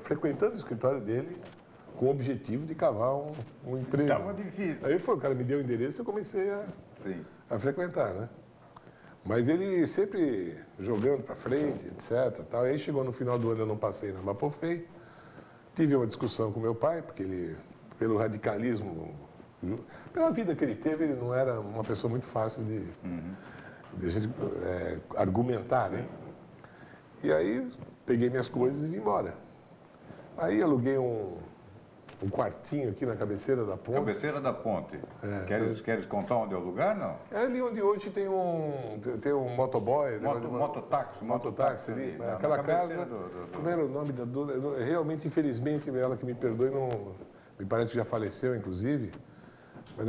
frequentando o escritório dele com o objetivo de cavar um emprego. Estava difícil. Aí o cara me deu o endereço e eu comecei a frequentar, né? Mas ele sempre jogando para frente, etc. Tal. Aí chegou no final do ano, eu não passei na Mapofei. Tive uma discussão com meu pai, porque ele, pelo radicalismo, pela vida que ele teve, ele não era uma pessoa muito fácil de a gente argumentar, né? E aí peguei minhas coisas e vim embora. Aí aluguei um quartinho aqui na cabeceira da ponte. Cabeceira da ponte. Queres contar onde é o lugar, não? É ali onde hoje tem um motoboy. Mototáxi ali. Ali, Aquela casa, como era o nome da dona? Realmente, infelizmente, ela que me perdoe, não, me parece que já faleceu, inclusive. Mas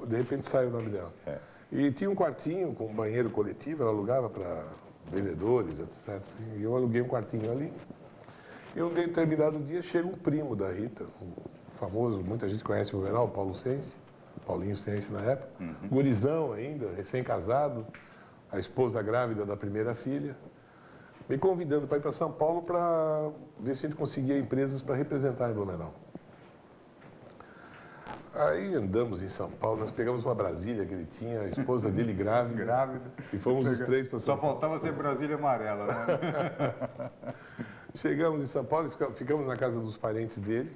de repente saiu o nome dela. É. E tinha um quartinho com um banheiro coletivo, ela alugava para vendedores, etc. E eu aluguei um quartinho ali. E um determinado dia chega um primo da Rita, um famoso, muita gente conhece o Blumenau, Paulo Sense, Paulinho Sense na época, gurizão ainda, recém-casado, a esposa grávida da primeira filha, me convidando para ir para São Paulo para ver se a gente conseguia empresas para representar em Blumenau. Aí andamos em São Paulo, nós pegamos uma Brasília que ele tinha, a esposa dele grávida. E fomos os três para São Paulo. Só faltava ser Brasília amarela, né? Chegamos em São Paulo, ficamos na casa dos parentes dele.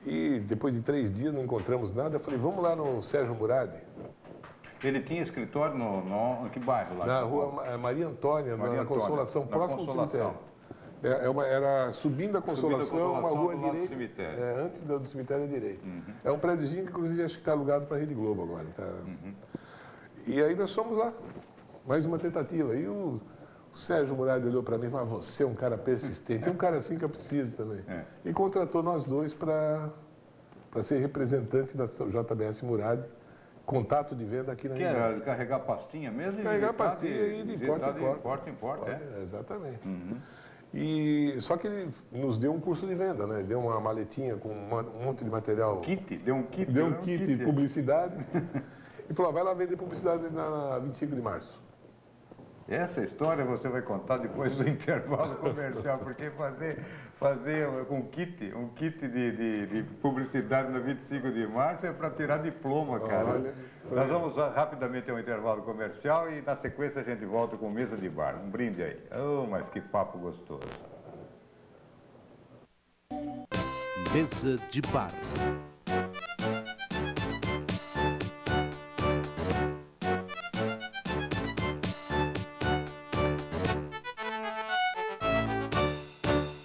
E depois de 3 dias não encontramos nada. Eu falei, vamos lá no Sérgio Murad. Ele tinha escritório no que bairro lá? Na rua Maria Antônia, na Consolação, próximo do cemitério. Era subindo a Consolação, uma rua direita. Antes do cemitério à direita. É um prédiozinho que, inclusive, acho que está alugado para a Rede Globo agora. Tá? E aí nós fomos lá. Mais uma tentativa. Aí o Sérgio Murad olhou para mim e falou, você é um cara persistente, é um cara assim que eu preciso também. E contratou nós dois para ser representante da JBS Murad, contato de venda aqui na região. Que era de carregar pastinha mesmo? Carregar pastinha e de porta em porta. Exatamente. E, só que ele nos deu um curso de venda, né? Ele deu uma maletinha com um monte de material. Deu um kit de publicidade. E falou, vai lá vender publicidade na 25 de março. Essa história você vai contar depois do intervalo comercial, porque fazer um kit de publicidade no 25 de março é para tirar diploma, cara. Olha, nós vamos rapidamente ao intervalo comercial e na sequência a gente volta com mesa de bar. Um brinde aí. Oh, mas que papo gostoso. Mesa de bar.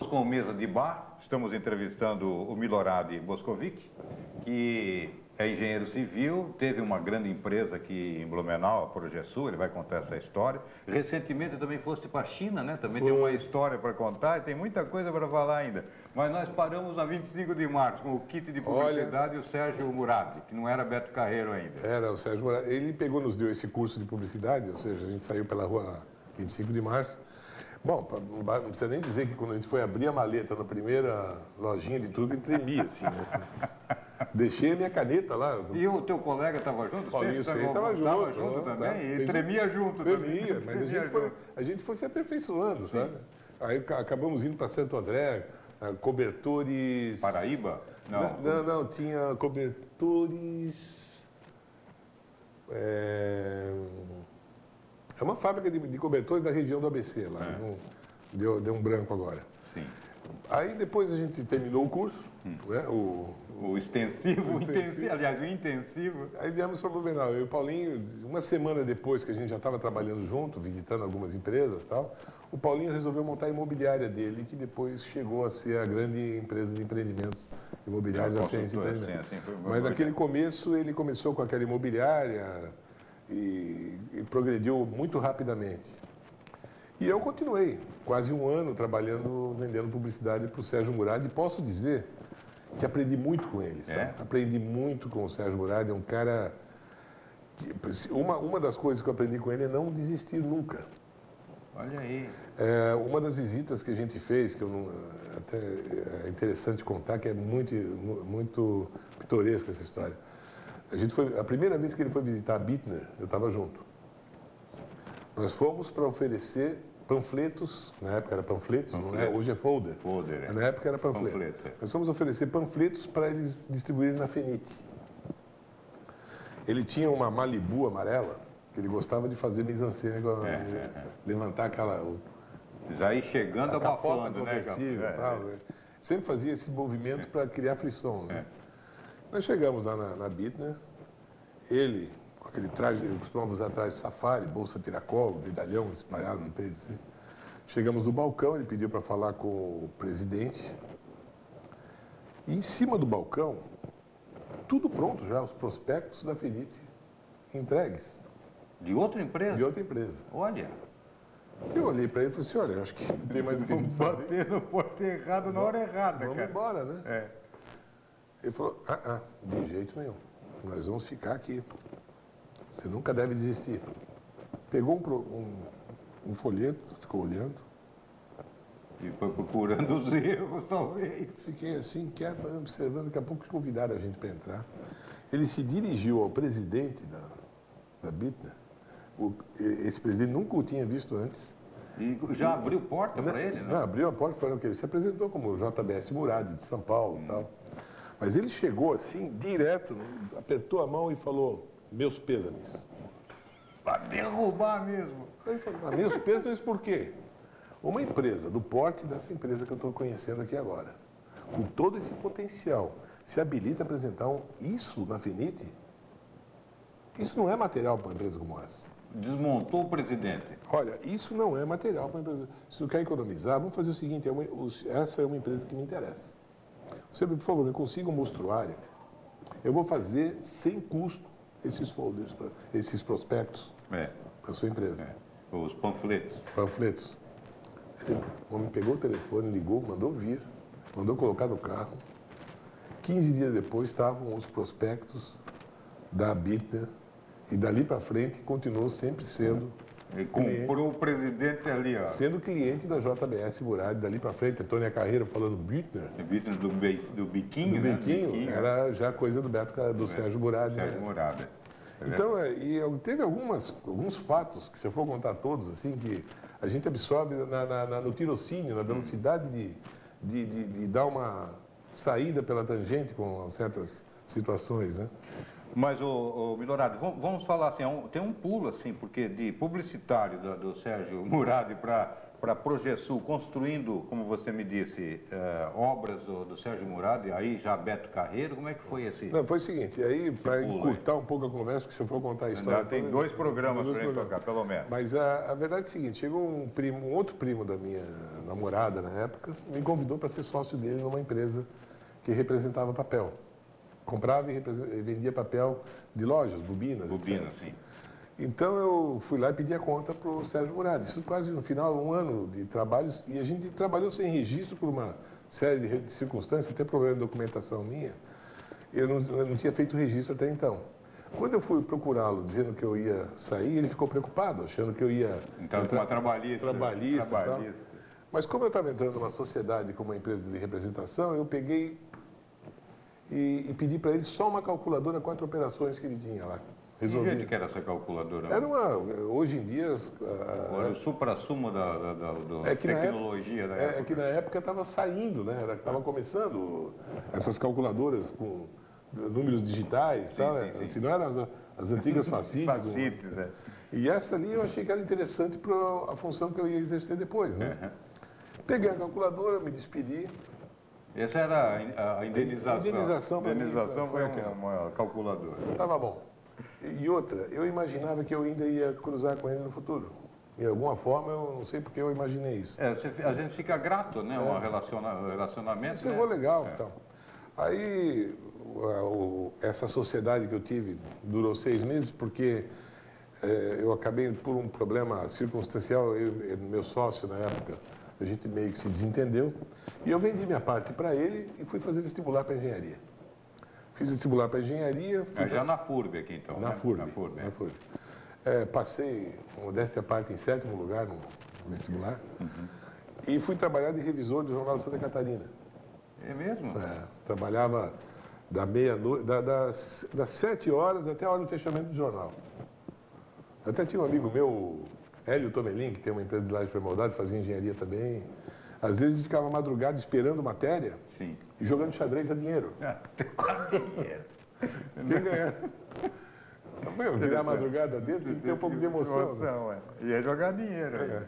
Com mesa de bar, estamos entrevistando o Milorad Boscovic, que é engenheiro civil, teve uma grande empresa aqui em Blumenau, a Progesur, ele vai contar essa história. Recentemente também foste para a China, né? Também tem uma história para contar e tem muita coisa para falar ainda. Mas nós paramos na 25 de março com o kit de publicidade e o Sérgio Murad, que não era Beto Carreiro ainda. Era o Sérgio Murad. Ele nos deu esse curso de publicidade, ou seja, a gente saiu pela rua 25 de março. Bom, não precisa nem dizer que quando a gente foi abrir a maleta na primeira lojinha de tudo, ele tremia, assim, né? Deixei a minha caneta lá. E o teu colega estava junto? Paulinho Sense estava junto também? E tremia junto também? Tremia, mas a gente foi se aperfeiçoando, sabe? Aí acabamos indo para Santo André, cobertores... Paraíba? Não, tinha cobertores... É uma fábrica de cobertores da região do ABC, lá. Deu um branco agora. Sim. Aí depois a gente terminou o curso, né? O extensivo, aliás, o intensivo. Aí viemos para Blumenau. Eu e o Paulinho, uma semana depois que a gente já estava trabalhando junto, visitando algumas empresas e tal, o Paulinho resolveu montar a imobiliária dele, que depois chegou a ser a grande empresa de empreendimentos imobiliários da Ciência Empreendimento. Mas naquele começo, ele começou com aquela imobiliária e progrediu muito rapidamente. E eu continuei, quase um ano trabalhando, vendendo publicidade para o Sérgio Murad, e posso dizer que aprendi muito com ele. Aprendi muito com o Sérgio Murad, é um cara que, uma das coisas que eu aprendi com ele é não desistir nunca. Olha aí. Uma das visitas que a gente fez, que até é interessante contar, que é muito pitoresca essa história. A primeira vez que ele foi visitar a Bittner, eu estava junto. Nós fomos para oferecer panfletos, na época era panfletos, não é? Hoje é folder. Folder, é. Na época era panfleto. Panfleto, é. Nós fomos oferecer panfletos para eles distribuírem na Fenite. Ele tinha uma Malibu amarela, que ele gostava de fazer mise-en-scène, levantar aquela... Já ir chegando a capota abafando, né, conversível e tal, né? Sempre fazia esse movimento para criar frição, né? Nós chegamos lá na Bittner, ele, com aquele traje, ele costumava usar traje de safari, bolsa tiracolo, medalhão espalhado no peito, assim. Chegamos no balcão, ele pediu para falar com o presidente. E em cima do balcão, tudo pronto já, os prospectos da Fenite entregues, De outra empresa? de outra empresa. Olha, Eu olhei para ele e falei assim, olha, eu acho que não tem mais o que a gente fazer. bater no ponto errado na hora errada, Vamos cara. embora, né? É. Ele falou, de jeito nenhum. Nós vamos ficar aqui. Você nunca deve desistir. Pegou um folheto, ficou olhando. E foi procurando os erros, talvez. Fiquei assim, quieto, observando. Daqui a pouco convidaram a gente para entrar. Ele se dirigiu ao presidente da Bittner. Esse presidente nunca o tinha visto antes. E já abriu porta para ele, Não, né? abriu a porta e falou que ele se apresentou como JBS Murad, de São Paulo e tal. Mas ele chegou assim, direto, apertou a mão e falou, meus pêsames. Para derrubar mesmo. Ele falou, meus pêsames por quê? Uma empresa do porte dessa empresa que eu estou conhecendo aqui agora, com todo esse potencial, se habilita a apresentar isso na Fenite, isso não é material para uma empresa como essa. Desmontou o presidente. Olha, isso não é material para uma empresa. Se tu quer economizar, vamos fazer o seguinte, essa é uma empresa que me interessa. Você, por favor, me consiga um mostruário. Eu vou fazer sem custo esses folders, esses prospectos É, para a sua empresa. os panfletos. Panfletos. O homem pegou o telefone, ligou, mandou vir, mandou colocar no carro. 15 dias depois estavam os prospectos da Bittner e dali para frente continuou sempre sendo Ele comprou o presidente ali, ó. sendo cliente da JBS Murad. Dali para frente, Antônia Carreira falando Bittner, Do biquinho, do né? Biquinho, era já coisa do Sérgio Murad. Sérgio Né? Murada. Então, teve alguns fatos, que se eu for contar todos, assim, que a gente absorve no tirocínio, na velocidade de dar uma saída pela tangente com certas situações, né? Mas, o Milorado, vamos falar assim, tem um pulo, assim, porque de publicitário do Sérgio Murad para Projesul, construindo, como você me disse, obras do Sérgio Murad, aí já Beto Carreiro, como é que foi esse? Não, foi o seguinte, aí para pulo, encurtar um pouco a conversa, porque se eu for contar a história... Ainda tem toda, 2 programas dois para gente programas. tocar, pelo menos. Mas a verdade é o seguinte, chegou um outro primo da minha namorada na época, me convidou para ser sócio dele numa empresa que representava papel. Comprava e vendia papel de lojas, bobinas, Bobina, etc. sim. Então eu fui lá e pedi a conta para o Sérgio Murad. Isso quase no final, 1 ano de trabalhos, e a gente trabalhou sem registro por uma série de circunstâncias, até problema de documentação minha. Eu não tinha feito registro até então. Quando eu fui procurá-lo dizendo que eu ia sair, ele ficou preocupado, achando que eu ia... Então, uma trabalhista. trabalhista e tal. Mas como eu estava entrando numa sociedade com uma empresa de representação, eu peguei e pedi para ele só uma calculadora, 4 operações que ele tinha lá. Que jeito que era essa calculadora? Era hoje em dia... Era o supra-sumo da que na tecnologia da época. É que na época estava saindo, né? Estava começando essas calculadoras com números digitais, tal, sim, né? sim. Se não eram as antigas facites. Facites, é. E essa ali eu achei que era interessante para a função que eu ia exercer depois, né? Uhum. Peguei a calculadora, me despedi. Essa era a indenização. Indenização para mim, Indenização foi foi aquela. uma calculadora. Estava bom. E outra, eu imaginava que eu ainda ia cruzar com ele no futuro. De alguma forma, eu não sei porque eu imaginei isso. A gente fica grato, né? Um relacionamento. Isso é né? legal. Então. Aí, essa sociedade que eu tive durou 6 meses, porque eu acabei, por um problema circunstancial, meu sócio na época, a gente meio que se desentendeu, e eu vendi minha parte para ele e fui fazer vestibular para engenharia. Fiz vestibular para engenharia. Já na FURB aqui, então. Na né? FURB. Na FURB, Na FURB. Passei, modéstia à parte, em 7º lugar no vestibular. E fui trabalhar de revisor do Jornal de Santa Catarina. É mesmo? Trabalhava da meia-noite, das 7 horas até a hora do fechamento do jornal. Até tinha um amigo meu, Hélio Tomelin, que tem uma empresa de laje pré-moldada, fazia engenharia também. Às vezes a gente ficava madrugada esperando matéria Sim. e jogando xadrez a dinheiro. Dinheiro. Quem ganhar? Meu, virar a madrugada dentro tem que ter um pouco de emoção. Né? Ia jogar dinheiro. É.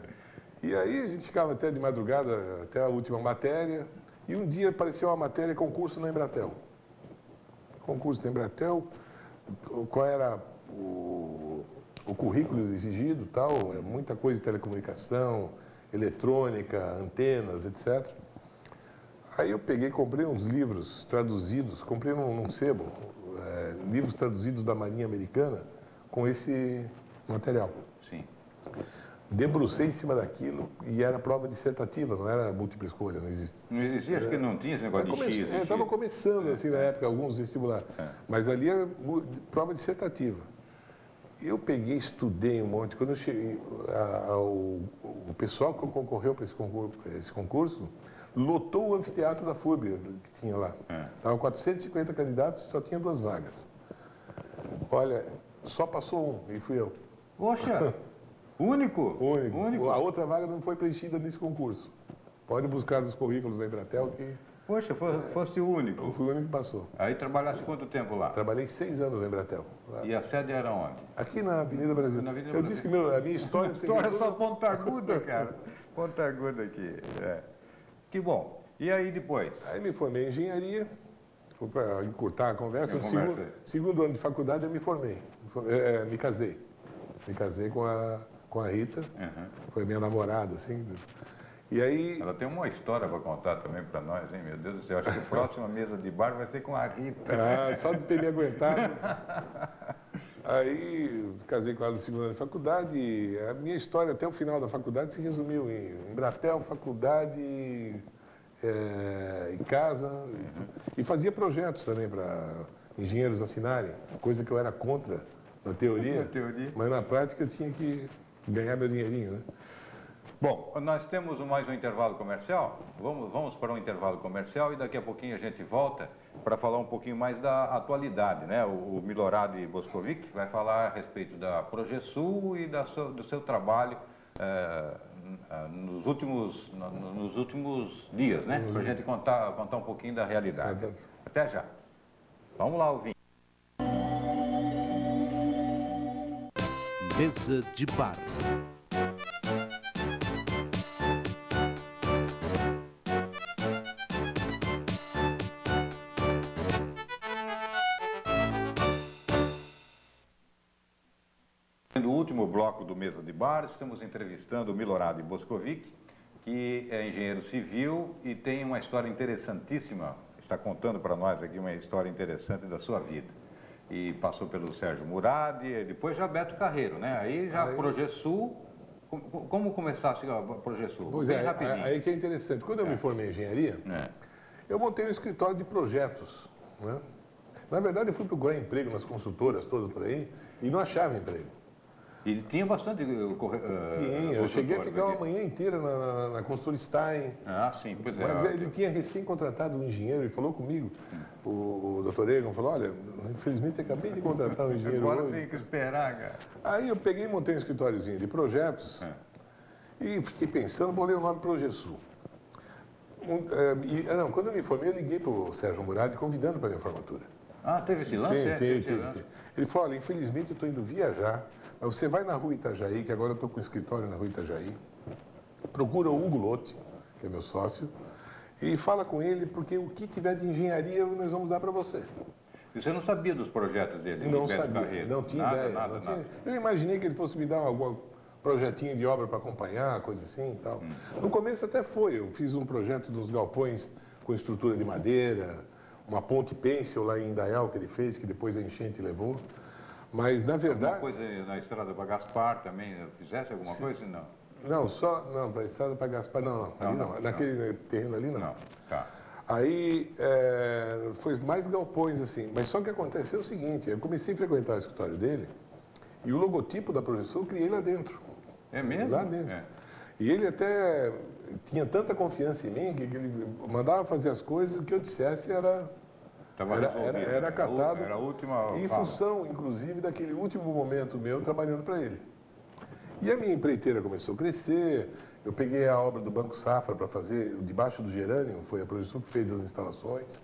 E aí a gente ficava até de madrugada, até a última matéria, e um dia apareceu uma matéria, concurso na Embratel. Concurso na Embratel, qual era o currículo exigido, tal, muita coisa de telecomunicação, eletrônica, antenas, etc. Aí eu peguei, comprei uns livros traduzidos, comprei num sebo, livros traduzidos da Marinha Americana com esse material. Sim. Debrucei em cima daquilo e era prova dissertativa, não era múltipla escolha, não existe. Não existia, acho que não tinha esse negócio de X. Estava começando assim na época, alguns vestibular, mas ali era prova dissertativa. Eu peguei, estudei um monte. Quando eu cheguei, o pessoal que concorreu para esse concurso lotou o anfiteatro da FURB que tinha lá. Estavam 450 candidatos e só tinha 2 vagas. Olha, só passou um e fui eu. Poxa, único? Único. A outra vaga não foi preenchida nesse concurso. Pode buscar nos currículos da Embratel que Poxa, fosse o único. eu fui o único que passou. Aí trabalhasse quanto tempo lá? Trabalhei 6 anos na Embratel. Lá. E a sede era onde? Aqui na Avenida Brasil. Na Avenida Eu Brasil. disse que a minha história... História é só ponta aguda, cara. Ponta aguda aqui. Que bom. E aí depois? Aí me formei em engenharia, para encurtar a conversa. No Conversa. segundo ano de faculdade eu me formei, me casei. Me casei com a Rita, foi minha namorada, assim. E aí... Ela tem uma história para contar também para nós, hein? Meu Deus do céu. Acho que a próxima mesa de bar vai ser com a Rita. só de ter me aguentado. Aí casei com ela no segundo ano de faculdade e a minha história até o final da faculdade se resumiu em Embratel, faculdade, em casa. E fazia projetos também para engenheiros assinarem, coisa que eu era contra na teoria, mas na prática eu tinha que ganhar meu dinheirinho, né? Bom, nós temos mais um intervalo comercial. Vamos para um intervalo comercial e daqui a pouquinho a gente volta para falar um pouquinho mais da atualidade, né? O Milorad Boscovic vai falar a respeito da Progesul e do seu trabalho nos últimos dias, né? Para a gente contar um pouquinho da realidade. Até já. Vamos lá, ouvir. Mesa de bar. No último bloco do Mesa de Bar, estamos entrevistando o Milorad Boscovic, que é engenheiro civil e tem uma história interessantíssima, está contando para nós aqui uma história interessante da sua vida. E passou pelo Sérgio Murad, depois já Beto Carreiro, né? Aí já Progesul. Como começar a Progesul? Pois é, aí que é interessante. Quando eu me formei em engenharia, eu montei um escritório de projetos, né? Na verdade, eu fui procurar emprego nas consultoras todas por aí e não achava emprego. E tinha bastante... Sim, eu cheguei a ficar uma manhã inteira na consultora Stein. Ah, sim, pois é. Mas ele tinha recém-contratado um engenheiro e falou comigo, o doutor Egon, falou, olha, infelizmente acabei de contratar um engenheiro Agora hoje. tem que esperar, cara. Aí eu peguei e montei um escritóriozinho de projetos e fiquei pensando, bolei o nome Progesul. Quando eu me formei, eu liguei para o Sérgio Murad convidando para a minha formatura. Ah, teve esse lance? Sim, teve. Ele falou, olha, infelizmente eu estou indo viajar, mas você vai na rua Itajaí, que agora eu estou com um escritório na rua Itajaí, procura o Hugo Lotti, que é meu sócio, e fala com ele, porque o que tiver de engenharia nós vamos dar para você. E você não sabia dos projetos dele? Não sabia, não tinha ideia. Nada. Eu imaginei que ele fosse me dar algum projetinho de obra para acompanhar, coisa assim e tal. No começo até foi, eu fiz um projeto dos galpões com estrutura de madeira, uma ponte pêncil lá em Indaial que ele fez, que depois a enchente levou. Mas, na verdade... Alguma coisa na estrada para Gaspar também, fizesse alguma coisa? Não. Não, para a estrada para Gaspar, não. Naquele terreno ali, não. Não, tá. Aí, foi mais galpões, assim. Mas só que aconteceu o seguinte, eu comecei a frequentar o escritório dele e o logotipo da Progesul eu criei lá dentro. É mesmo? Lá dentro. E ele até tinha tanta confiança em mim que ele mandava fazer as coisas, o que eu dissesse era acatado, era a última em fala. função, inclusive, daquele último momento meu trabalhando para ele. E a minha empreiteira começou a crescer, eu peguei a obra do Banco Safra para fazer, debaixo do Gerânio, foi a Projesul que fez as instalações.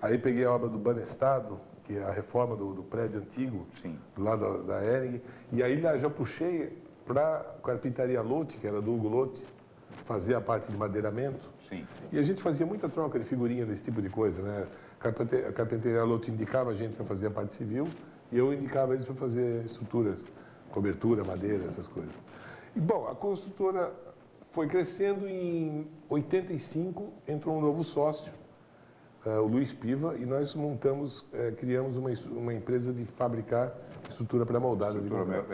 Aí peguei a obra do Banestado, que é a reforma do prédio antigo, Sim. do lado da Hering. E aí já puxei para a carpintaria Lotte, que era do Hugo Lotte, fazer a parte de madeiramento. Sim. E a gente fazia muita troca de figurinha desse tipo de coisa, né? A carpintaria Lotte indicava a gente para fazer a parte civil e eu indicava eles para fazer estruturas, cobertura, madeira, essas coisas. E, bom, a construtora foi crescendo e em 85 entrou um novo sócio, o Luiz Piva, e nós criamos uma empresa de fabricar estrutura pré-moldada.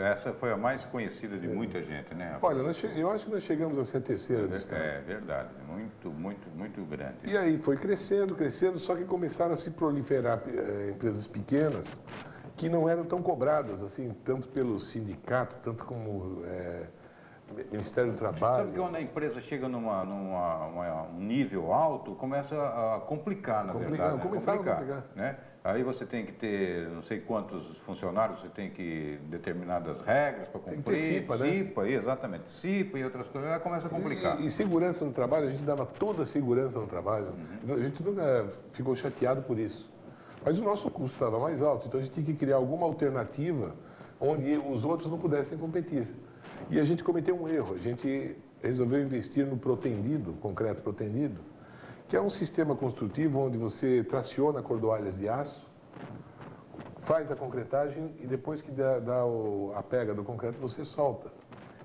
Essa foi a mais conhecida de muita gente, né? Olha, eu acho que nós chegamos a ser a terceira do estado. É verdade, muito grande. E aí foi crescendo, só que começaram a se proliferar empresas pequenas que não eram tão cobradas, assim, tanto pelo sindicato, tanto como Ministério do Trabalho. Sabe que quando a empresa chega um nível alto, começa a complicar, na verdade. Começaram a complicar. Né? Aí você tem que ter não sei quantos funcionários, você tem que determinadas regras para cumprir. Tem que ter CIPA, né? CIPA, exatamente. CIPA e outras coisas, aí começa a complicar. E segurança no trabalho, a gente dava toda a segurança no trabalho. A gente nunca ficou chateado por isso. Mas o nosso custo estava mais alto, então a gente tinha que criar alguma alternativa onde os outros não pudessem competir. E a gente cometeu um erro, a gente resolveu investir no protendido, concreto protendido, que é um sistema construtivo onde você traciona cordoalhas de aço, faz a concretagem e depois que dá a pega do concreto, você solta.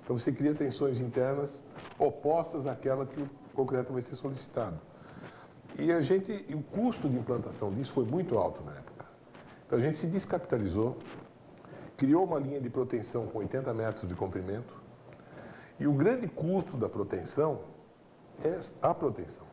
Então você cria tensões internas opostas àquela que o concreto vai ser solicitado. E o custo de implantação disso foi muito alto na época. Então a gente se descapitalizou, criou uma linha de proteção com 80 metros de comprimento, e o grande custo da proteção é a proteção.